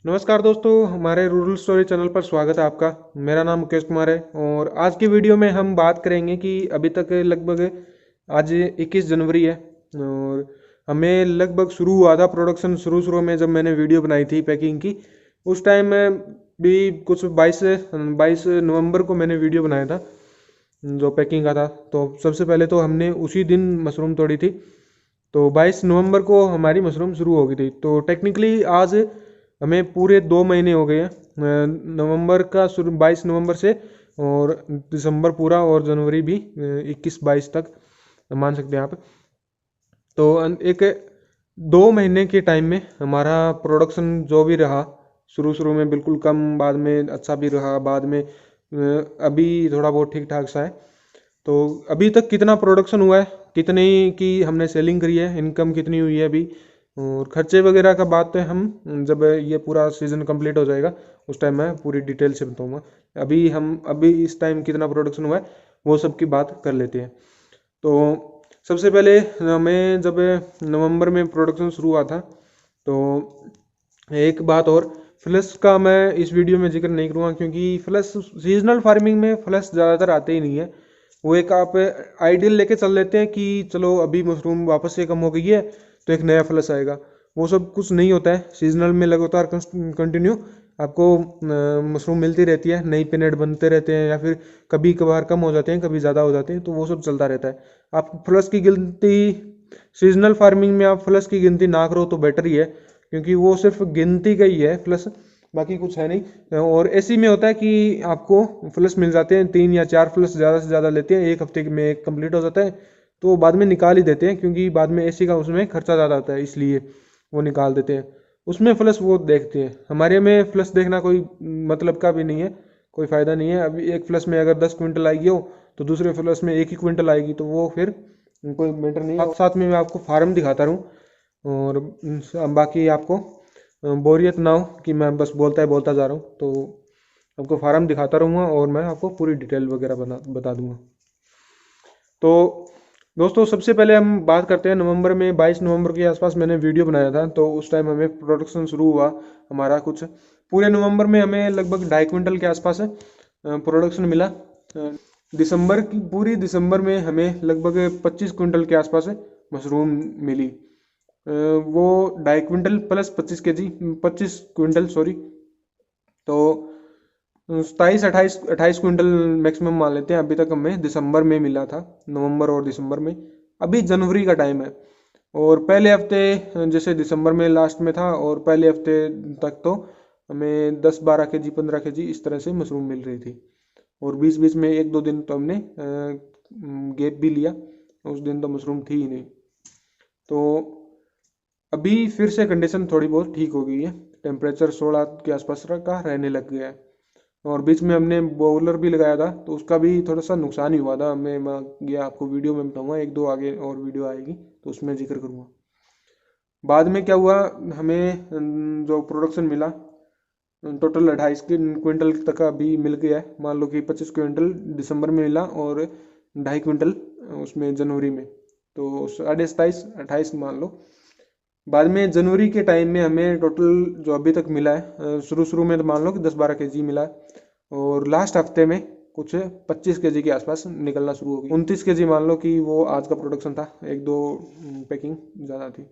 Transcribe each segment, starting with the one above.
नमस्कार दोस्तों, हमारे रूरल स्टोरी चैनल पर स्वागत है आपका। मेरा नाम मुकेश कुमार है और आज की वीडियो में हम बात करेंगे कि अभी तक लगभग आज 21 जनवरी है और हमें लगभग शुरू हुआ था प्रोडक्शन। शुरू शुरू में जब मैंने वीडियो बनाई थी पैकिंग की, उस टाइम भी कुछ 22 नवंबर को मैंने वीडियो बनाया था जो पैकिंग का था। तो सबसे पहले तो हमने उसी दिन मशरूम तोड़ी थी। तो 22 नवंबर को हमारी मशरूम शुरू हो गई थी। तो टेक्निकली आज हमें पूरे 2 महीने हो गए हैं, नवंबर का शुरू 22 नवंबर से और दिसंबर पूरा और जनवरी भी 21-22 तक मान सकते हैं आप। तो एक 2 महीने के टाइम में हमारा प्रोडक्शन जो भी रहा, शुरू शुरू में बिल्कुल कम, बाद में अच्छा भी रहा, बाद में अभी थोड़ा बहुत ठीक ठाक सा है। तो अभी तक कितना प्रोडक्शन हुआ है, कितनी की हमने सेलिंग करी है, इनकम कितनी हुई है अभी, और खर्चे वगैरह का बात है हम जब ये पूरा सीज़न कंप्लीट हो जाएगा उस टाइम मैं पूरी डिटेल से बताऊंगा। अभी इस टाइम कितना प्रोडक्शन हुआ है वो सब की बात कर लेते हैं। तो सबसे पहले हमें जब नवंबर में प्रोडक्शन शुरू हुआ था, तो एक बात और, फ्लश का मैं इस वीडियो में जिक्र नहीं करूँगा क्योंकि फ्लश सीजनल फार्मिंग में फ्लश ज़्यादातर आते ही नहीं है। वो एक आप आइडियल लेके चल लेते हैं कि चलो अभी मशरूम वापस से कम हो गई है तो एक नया फ्लश आएगा। वो सब कुछ नहीं होता है। सीजनल में लगातार कंटिन्यू आपको मशरूम मिलती रहती है, नई पिनेट बनते रहते हैं या फिर कभी कभार कम हो जाते हैं, कभी ज़्यादा हो जाते हैं, तो वो सब चलता रहता है। आप फ्लश की गिनती सीजनल फार्मिंग में आप फ्लश की गिनती ना करो तो बेटर ही है, क्योंकि वो सिर्फ गिनती का ही है फ्लश, बाकी कुछ है नहीं। और एसी में होता है कि आपको फ्लश मिल जाते हैं, 3 या 4 फ्लश ज़्यादा से ज़्यादा लेते हैं, एक हफ्ते में एक कंप्लीट हो जाता है, तो बाद में निकाल ही देते हैं क्योंकि बाद में एसी का उसमें खर्चा ज़्यादा आता है, इसलिए वो निकाल देते हैं। उसमें फ्लश वो देखते हैं, हमारे में फ्लश देखना कोई मतलब का भी नहीं है, कोई फ़ायदा नहीं है। अभी एक फ्लश में अगर 10 क्विंटल आएगी हो तो दूसरे फ्लश में 1 ही क्विंटल आएगी, तो वो फिर कोई मैटर नहीं है। साथ साथ में मैं आपको फार्म दिखाता रहूँ और बाकी आपको बोरियत ना हो कि मैं बस बोलता जा रहा हूँ, तो आपको फार्म दिखाता रहूँगा और मैं आपको पूरी डिटेल वगैरह बता दूंगा। तो दोस्तों सबसे पहले हम बात करते हैं नवंबर में, 22 नवंबर के आसपास मैंने वीडियो बनाया था, तो उस टाइम हमें प्रोडक्शन शुरू हुआ हमारा। कुछ पूरे नवंबर में हमें लगभग 2.5 क्विंटल के आसपास प्रोडक्शन मिला। पूरी दिसंबर में हमें लगभग 25 क्विंटल के आसपास मशरूम मिली। वो 2.5 quintal plus 25 KG, 25 quintal sorry, तो 27-28 क्विंटल मैक्सिमम मान लेते हैं अभी तक हमें दिसंबर में मिला था, नवंबर और दिसंबर में। अभी जनवरी का टाइम है और पहले हफ्ते जैसे दिसंबर में लास्ट में था और पहले हफ्ते तक तो हमें 10-12 केजी 15 केजी इस तरह से मशरूम मिल रही थी। और बीच बीच में 1-2 दिन तो हमने गैप भी लिया, उस दिन तो मशरूम थी ही नहीं। तो अभी फिर से कंडीशन थोड़ी बहुत ठीक हो गई है, टेम्परेचर 16 के आसपास का रहने लग गया है। और बीच में हमने बॉयलर भी लगाया था तो उसका भी थोड़ा सा नुकसान ही हुआ था, मैं ये आपको वीडियो में बताऊंगा, 1-2 आगे और वीडियो आएगी तो उसमें जिक्र करूँगा। बाद में क्या हुआ, हमें जो प्रोडक्शन मिला टोटल 28 क्विंटल तक अभी मिल गया है। मान लो कि 25 क्विंटल दिसंबर में मिला और 2.5 क्विंटल उसमें जनवरी में, तो 27-28 मान लो। बाद में जनवरी के टाइम में हमें टोटल जो अभी तक मिला है, शुरू शुरू में तो मान लो कि 10-12 केजी मिला है और लास्ट हफ्ते में कुछ 25 केजी के आसपास निकलना शुरू हो गई। 29 केजी मान लो कि वो आज का प्रोडक्शन था, 1-2 पैकिंग ज़्यादा थी।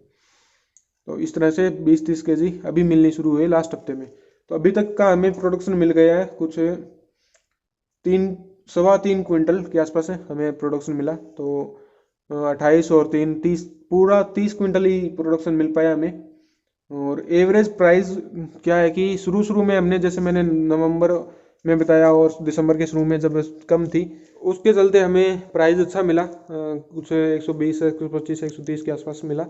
तो इस तरह से 20-30 केजी अभी मिलनी शुरू हुई लास्ट हफ्ते में। तो अभी तक का हमें प्रोडक्शन मिल गया है कुछ 3-3.25 क्विंटल के आसपास है हमें प्रोडक्शन मिला। तो 28 और 3 30, पूरा 30 क्विंटल ही प्रोडक्शन मिल पाया हमें। और एवरेज प्राइस क्या है कि शुरू शुरू में हमने, जैसे मैंने नवंबर में बताया और दिसंबर के शुरू में जब कम थी, उसके चलते हमें प्राइस अच्छा मिला, कुछ 120 125 130 के आसपास मिला।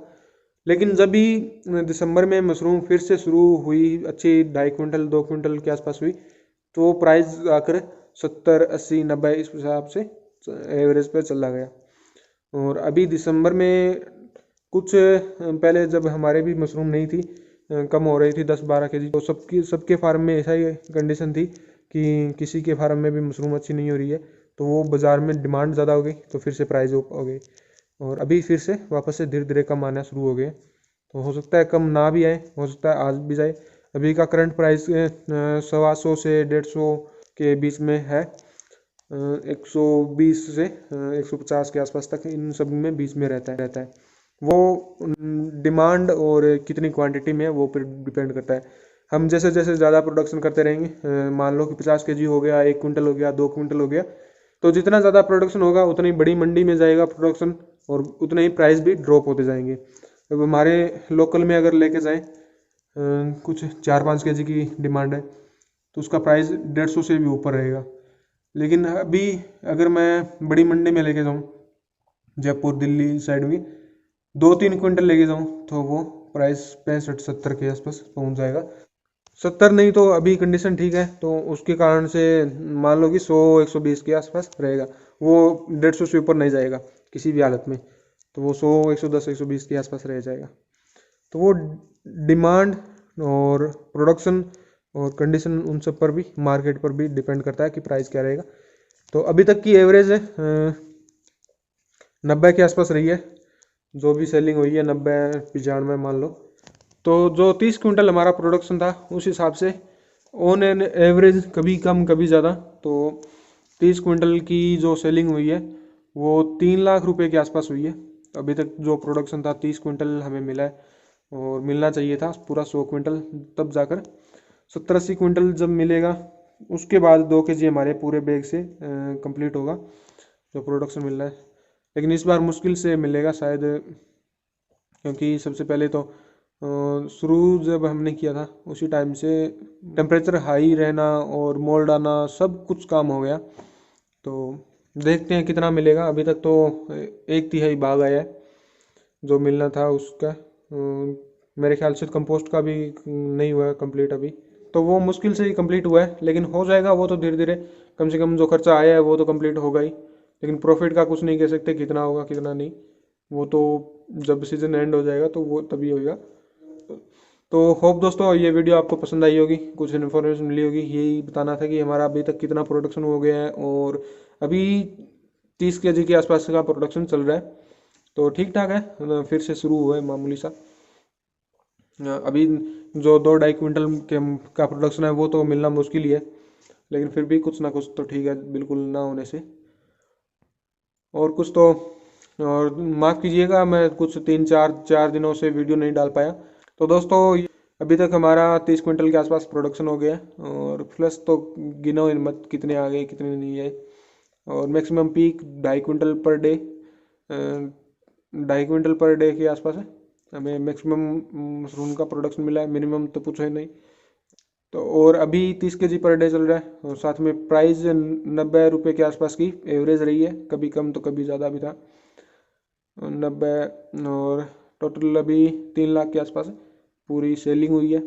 लेकिन जब भी दिसंबर में मशरूम फिर से शुरू हुई अच्छी, 2.5 क्विंटल 2 क्विंटल के आसपास हुई, तो प्राइस आकर 70 80 90 इस हिसाब से एवरेज पर चला गया। और अभी दिसंबर में कुछ पहले जब हमारे भी मशरूम नहीं थी, कम हो रही थी 10-12 केजी, तो सबके फार्म में ऐसा ही कंडीशन थी कि किसी के फार्म में भी मशरूम अच्छी नहीं हो रही है, तो वो बाज़ार में डिमांड ज़्यादा हो गई तो फिर से प्राइस हो गई और अभी फिर से वापस से धीरे धीरे कम आना शुरू हो गए। तो हो सकता है कम ना भी आए, हो सकता है आज भी जाए। अभी का करंट प्राइस 125 से 150 के बीच में है। 120 से 150 के आसपास तक इन सब में बीच में रहता है। वो डिमांड और कितनी क्वांटिटी में है वो पर डिपेंड करता है। हम जैसे जैसे ज़्यादा प्रोडक्शन करते रहेंगे, मान लो कि 50 केजी हो गया, 1 क्विंटल हो गया, 2 क्विंटल हो गया, तो जितना ज़्यादा प्रोडक्शन होगा उतनी बड़ी मंडी में जाएगा प्रोडक्शन और उतने ही प्राइस भी ड्रॉप होते जाएंगे। अब हमारे लोकल में अगर लेके जाएं, कुछ 4-5 केजी की डिमांड है तो उसका प्राइस 150 से भी ऊपर रहेगा। लेकिन अभी अगर मैं बड़ी मंडी में लेके जाऊँ, जयपुर दिल्ली साइड में 2-3 क्विंटल लेके जाऊँ तो वो प्राइस 65-70 के आसपास पहुँच जाएगा। 70 नहीं तो अभी कंडीशन ठीक है तो उसके कारण से मान लो कि 100-120 के आसपास रहेगा। वो 150 से ऊपर नहीं जाएगा किसी भी हालत में, तो वो 100-110-120 के आसपास रह जाएगा। तो वो डिमांड और प्रोडक्शन और कंडीशन उन सब पर भी, मार्केट पर भी डिपेंड करता है कि प्राइस क्या रहेगा। तो अभी तक की एवरेज है 90 के आसपास रही है, जो भी सेलिंग हुई है 90-95 मान लो। तो जो 30 क्विंटल हमारा प्रोडक्शन था उस हिसाब से ऑन एन एवरेज कभी कम कभी ज़्यादा, तो 30 क्विंटल की जो सेलिंग हुई है वो 3 लाख रुपए के आसपास हुई है। अभी तक जो प्रोडक्शन था 30 क्विंटल हमें मिला है और मिलना चाहिए था पूरा 100 क्विंटल, तब जाकर 70-80 क्विंटल जब मिलेगा उसके बाद 2 केजी हमारे पूरे बैग से कंप्लीट होगा जो प्रोडक्शन मिल रहा है। लेकिन इस बार मुश्किल से मिलेगा शायद, क्योंकि सबसे पहले तो शुरू जब हमने किया था उसी टाइम से टेम्परेचर हाई रहना और मोल्ड आना सब कुछ काम हो गया। तो देखते हैं कितना मिलेगा। अभी तक तो 1/3 भाग आया है जो मिलना था उसका। मेरे ख्याल से कंपोस्ट का भी नहीं हुआ है कंप्लीट अभी, तो वो मुश्किल से ही कंप्लीट हुआ है, लेकिन हो जाएगा वो तो धीरे धीरे। कम से कम जो खर्चा आया है वो तो कंप्लीट होगा ही, लेकिन प्रॉफिट का कुछ नहीं कह सकते कितना होगा कितना नहीं, वो तो जब सीजन एंड हो जाएगा तो वो तभी होगा। तो होप दोस्तों ये वीडियो आपको पसंद आई होगी, कुछ इन्फॉर्मेशन मिली होगी। यही बताना था कि हमारा अभी तक कितना प्रोडक्शन हो गया है और अभी 30 केजी के आसपास का प्रोडक्शन चल रहा है, तो ठीक ठाक है। फिर से शुरू हुआ है मामूली सा। अभी जो 2-2.5 क्विंटल के का प्रोडक्शन है वो तो मिलना मुश्किल ही है, लेकिन फिर भी कुछ ना कुछ तो ठीक है बिल्कुल ना होने से। और कुछ तो, और माफ़ कीजिएगा मैं कुछ 3-4 दिनों से वीडियो नहीं डाल पाया। तो दोस्तों अभी तक हमारा 30 क्विंटल के आसपास प्रोडक्शन हो गया और प्लस तो गिनो इन मत कितने आ गए कितने नहीं आए। और maximum peak 2.5 quintal per day, 2.5 quintal per day के आसपास है हमें मैक्सिमम मशरूम का प्रोडक्शन मिला है। मिनिमम तो पूछो ही नहीं। तो और अभी 30 केजी पर डे चल रहा है और साथ में प्राइस 90 रुपये के आसपास की एवरेज रही है, कभी कम तो कभी ज़्यादा भी था। 90 और टोटल अभी 3 लाख के आसपास पूरी सेलिंग हुई है।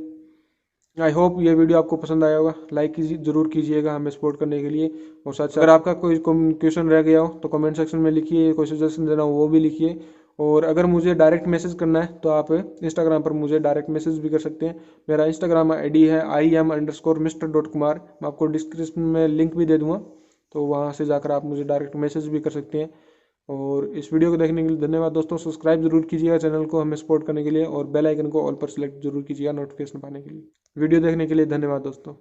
आई होप ये वीडियो आपको पसंद आया होगा। लाइक कीजिए जरूर कीजिएगा हमें सपोर्ट करने के लिए। और साथ साथ अगर आपका कोई क्वेश्चन रह गया हो तो कमेंट सेक्शन में लिखिए, कोई सजेशन देना हो वो भी लिखिए। और अगर मुझे डायरेक्ट मैसेज करना है तो आप इंस्टाग्राम पर मुझे डायरेक्ट मैसेज भी कर सकते हैं। मेरा इंस्टाग्राम आईडी है IM_Mr.Kumar। मैं आपको डिस्क्रिप्शन में लिंक भी दे दूँगा, तो वहाँ से जाकर आप मुझे डायरेक्ट मैसेज भी कर सकते हैं। और इस वीडियो को देखने के लिए धन्यवाद दोस्तों। सब्सक्राइब जरूर कीजिएगा चैनल को हमें सपोर्ट करने के लिए और बेल आइकन को ऑल पर सेलेक्ट जरूर कीजिएगा नोटिफिकेशन पाने के लिए। वीडियो देखने के लिए धन्यवाद दोस्तों।